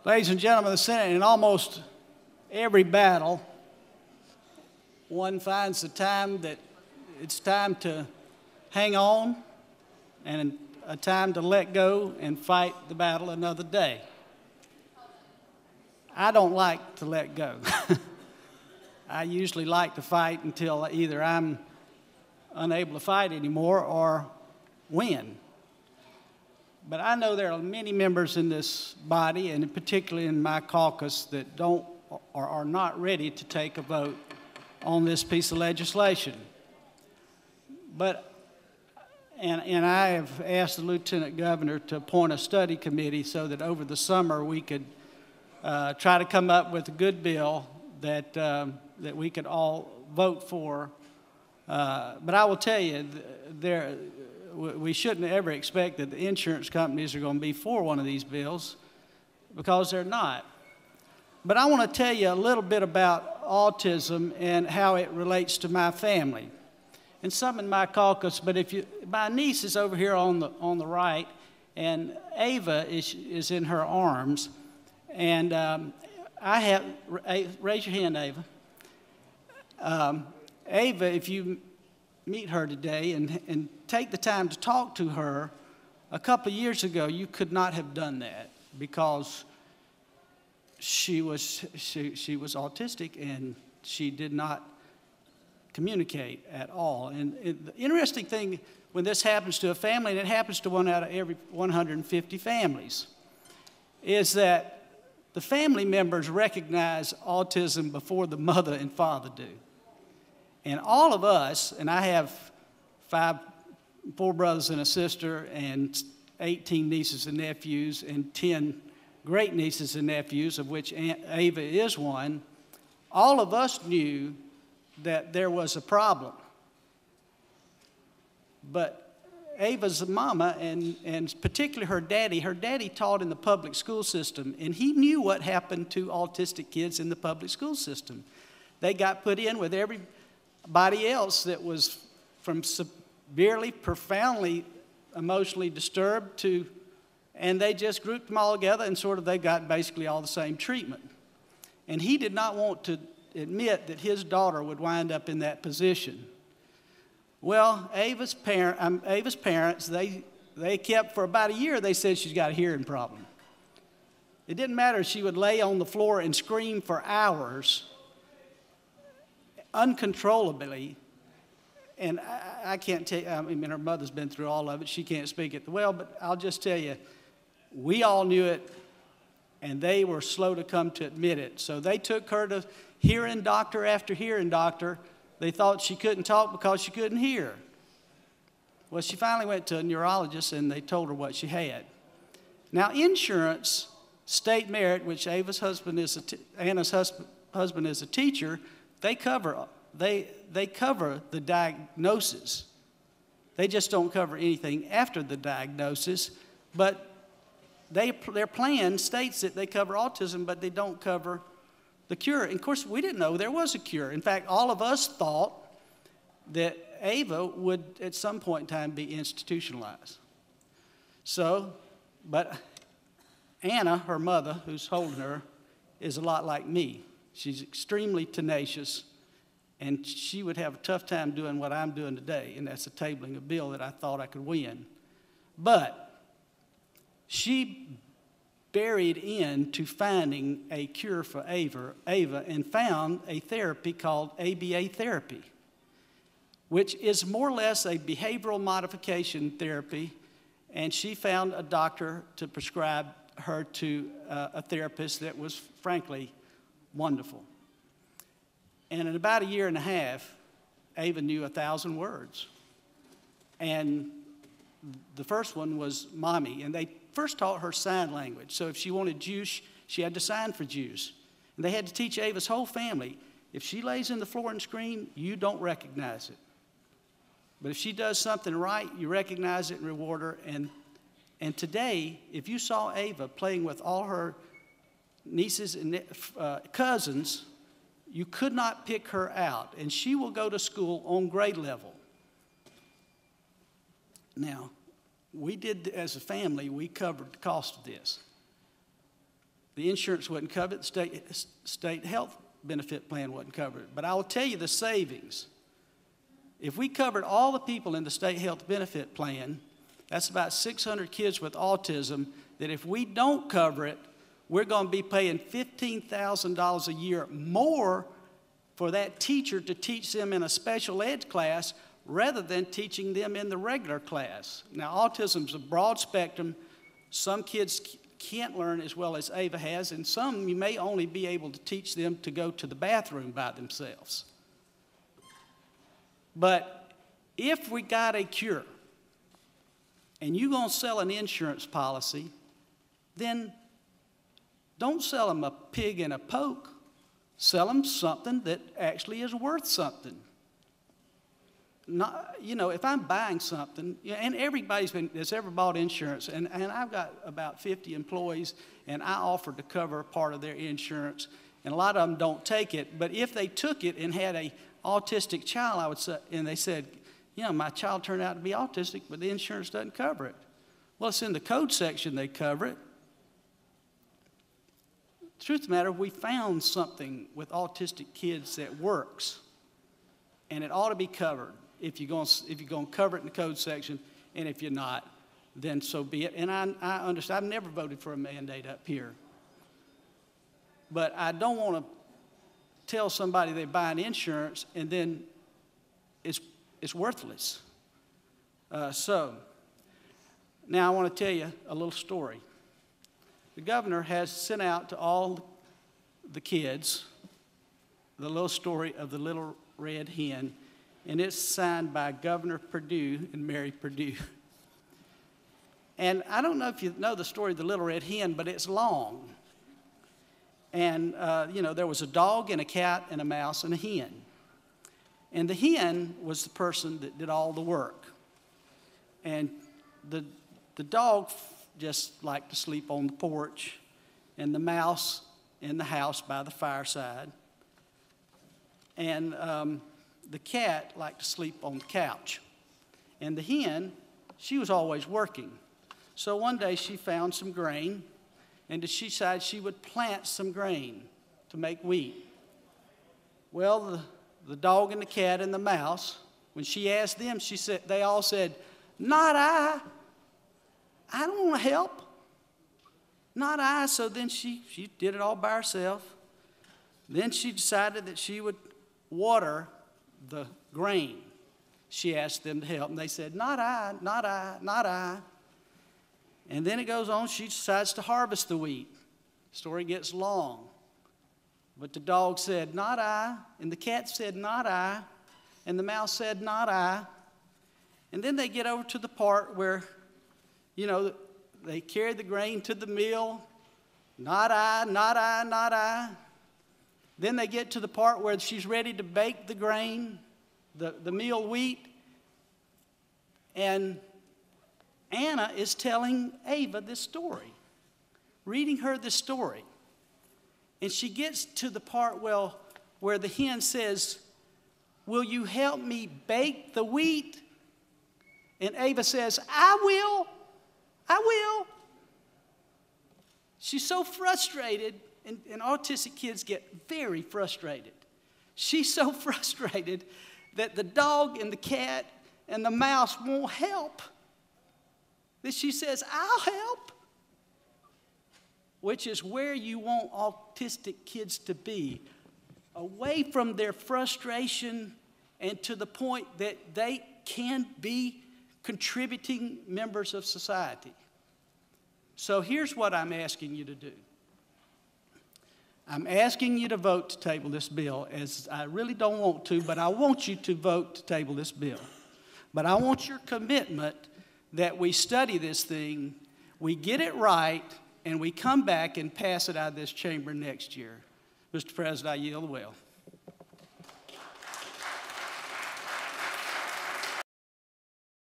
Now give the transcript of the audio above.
Ladies and gentlemen of the Senate, in almost every battle, one finds the time that it's time to hang on and a time to let go and fight the battle another day. I don't like to let go. I usually like to fight until either I'm unable to fight anymore or win. But I know there are many members in this body, and particularly in my caucus, that don't or are not ready to take a vote on this piece of legislation. And I have asked the Lieutenant Governor to appoint a study committee so that over the summer we could try to come up with a good bill that we could all vote for. But I will tell you, we shouldn't ever expect that the insurance companies are going to be for one of these bills, because they're not. But I want to tell you a little bit about autism and how it relates to my family. And some in my caucus, but my niece is over here on the right, and Ava is in her arms. And raise your hand, Ava. Ava, if you meet her today and take the time to talk to her, a couple of years ago you could not have done that, because she was autistic and she did not communicate at all. And the interesting thing, when this happens to a family, and it happens to one out of every 150 families, is that the family members recognize autism before the mother and father do. And all of us, and I have 4 brothers and a sister, and 18 nieces and nephews, and 10 great nieces and nephews, of which Aunt Ava is one, all of us knew that there was a problem. But Ava's mama, and particularly her daddy taught in the public school system, and he knew what happened to autistic kids in the public school system. They got put in with everybody else that was from severely, profoundly emotionally disturbed to, and they just grouped them all together, and they got basically all the same treatment. And he did not want to admit that his daughter would wind up in that position. Well, Ava's parents, they kept for about a year, they said she's got a hearing problem. It didn't matter if she would lay on the floor and scream for hours, uncontrollably. And I can't tell you, I mean, her mother's been through all of it. She can't speak it well, but I'll just tell you, we all knew it, and they were slow to come to admit it. So they took her to hearing doctor after hearing doctor. They thought she couldn't talk because she couldn't hear. Well, she finally went to a neurologist, and they told her what she had. Now, insurance, state merit, which Ava's husband is Anna's husband is a teacher, they cover the diagnosis. They just don't cover anything after the diagnosis, but their plan states that they cover autism, but they don't cover the cure. And of course, we didn't know there was a cure. In fact, all of us thought that Ava would at some point in time be institutionalized. But Anna, her mother, who's holding her, is a lot like me. She's extremely tenacious, and she would have a tough time doing what I'm doing today, and that's tabling a bill that I thought I could win. But she buried into finding a cure for Ava and found a therapy called ABA therapy, which is more or less a behavioral modification therapy, and she found a doctor to prescribe her to a therapist that was frankly wonderful. And in about a year and a half, Ava knew 1,000 words. And the first one was mommy, and they first taught her sign language. So if she wanted juice, she had to sign for juice. And they had to teach Ava's whole family, if she lays on the floor and screams, you don't recognize it. But if she does something right, you recognize it and reward her. And today, if you saw Ava playing with all her nieces and cousins, you could not pick her out. And she will go to school on grade level. Now, we did, as a family, we covered the cost of this. The insurance wouldn't cover it. The state health benefit plan wouldn't cover it. But I will tell you the savings. If we covered all the people in the state health benefit plan, that's about 600 kids with autism, that if we don't cover it, we're going to be paying $15,000 a year more for that teacher to teach them in a special ed class rather than teaching them in the regular class. Now, autism is a broad spectrum. Some kids can't learn as well as Ava has, and some you may only be able to teach them to go to the bathroom by themselves. But if we got a cure, and you're going to sell an insurance policy, then don't sell them a pig in a poke. Sell them something that actually is worth something. Not, if I'm buying something, and everybody's that's ever bought insurance, and I've got about 50 employees, and I offered to cover part of their insurance, and a lot of them don't take it. But if they took it and had an autistic child, I would say, and they said, my child turned out to be autistic, but the insurance doesn't cover it. Well, it's in the code section they cover it. The truth of the matter, we found something with autistic kids that works, and it ought to be covered. If you're going to cover it in the code section, and if you're not, then so be it. And I understand. I've never voted for a mandate up here. But I don't want to tell somebody they're buying insurance and then it's worthless. So now I want to tell you a little story. The governor has sent out to all the kids the little story of the little red hen, and it's signed by Governor Perdue and Mary Perdue. And I don't know if you know the story of the little red hen, but it's long. And, there was a dog and a cat and a mouse and a hen. And the hen was the person that did all the work. And the dog just liked to sleep on the porch, and the mouse in the house by the fireside. And the cat liked to sleep on the couch. And the hen, she was always working. So one day she found some grain, and she decided she would plant some grain to make wheat. Well, the dog and the cat and the mouse, when she asked them, they all said, "Not I. I don't want to help. Not I." So then she did it all by herself. Then she decided that she would water the grain. She asked them to help, and they said, "Not I, not I, not I." And then it goes on, she decides to harvest the wheat. The story gets long. But the dog said, "Not I," and the cat said, "Not I," and the mouse said, "Not I." And then they get over to the part where, they carry the grain to the mill. "Not I, not I, not I." Then they get to the part where she's ready to bake the grain, the meal wheat. And Anna is telling Ava this story, reading her this story. And she gets to the part where the hen says, "Will you help me bake the wheat?" And Ava says, "I will. I will." She's so frustrated, and autistic kids get very frustrated. She's so frustrated that the dog and the cat and the mouse won't help, that she says, "I'll help," which is where you want autistic kids to be, away from their frustration and to the point that they can be contributing members of society. So here's what I'm asking you to do. I'm asking you to vote to table this bill, as I really don't want to, but I want you to vote to table this bill. But I want your commitment that we study this thing, we get it right, and we come back and pass it out of this chamber next year. Mr. President, I yield the will.